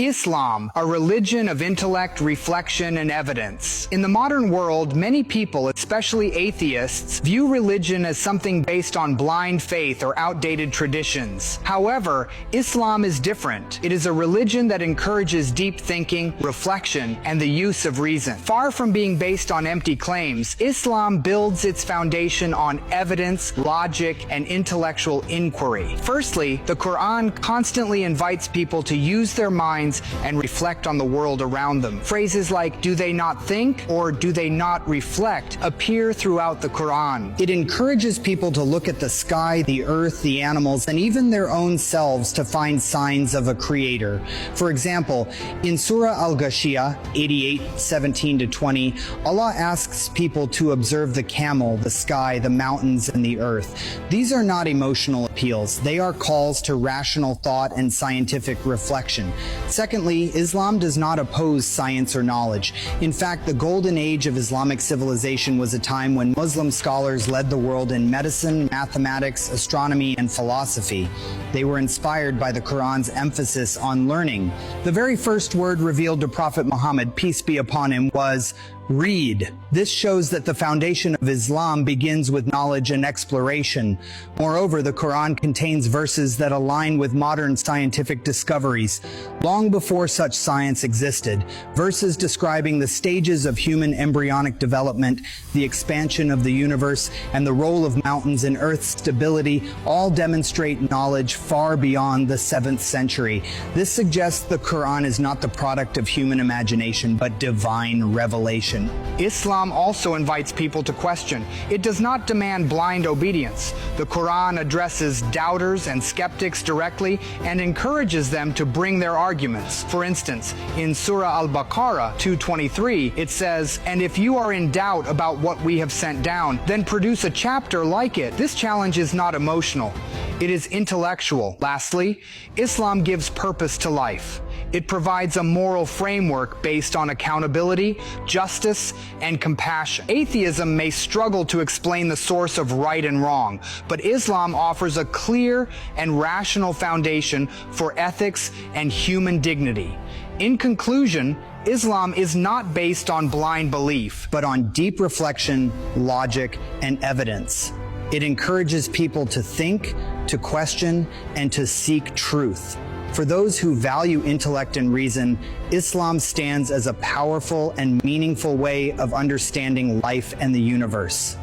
Islam, a religion of intellect, reflection, and evidence. In the modern world, many people, especially atheists, view religion as something based on blind faith or outdated traditions. However, Islam is different. It is a religion that encourages deep thinking, reflection, and the use of reason. Far from being based on empty claims, Islam builds its foundation on evidence, logic, and intellectual inquiry. Firstly, the Quran constantly invites people to use their minds and reflect on the world around them. Phrases like, "Do they not think?" or "Do they not reflect?" appear throughout the Quran. It encourages people to look at the sky, the earth, the animals, and even their own selves to find signs of a creator. For example, in Surah Al-Ghashiyah 88:17-20, Allah asks people to observe the camel, the sky, the mountains, and the earth. These are not emotional appeals. They are calls to rational thought and scientific reflection. Secondly, Islam does not oppose science or knowledge. In fact, the golden age of Islamic civilization was a time when Muslim scholars led the world in medicine, mathematics, astronomy, and philosophy. They were inspired by the Quran's emphasis on learning. The very first word revealed to Prophet Muhammad, peace be upon him, was read. This shows that the foundation of Islam begins with knowledge and exploration. Moreover, the Quran contains verses that align with modern scientific discoveries. Long before such science existed, verses describing the stages of human embryonic development, the expansion of the universe, and the role of mountains in Earth's stability all demonstrate knowledge far beyond the 7th century. This suggests the Quran is not the product of human imagination, but divine revelation. Islam also invites people to question. It does not demand blind obedience. The Quran addresses doubters and skeptics directly and encourages them to bring their arguments. For instance, in Surah Al-Baqarah 2:23, it says, "And if you are in doubt about what we have sent down, then produce a chapter like it." This challenge is not emotional. It is intellectual. Lastly, Islam gives purpose to life. It provides a moral framework based on accountability, justice, and compassion. Atheism may struggle to explain the source of right and wrong, but Islam offers a clear and rational foundation for ethics and human dignity. In conclusion, Islam is not based on blind belief, but on deep reflection, logic, and evidence. It encourages people to think, to question, and to seek truth. For those who value intellect and reason, Islam stands as a powerful and meaningful way of understanding life and the universe.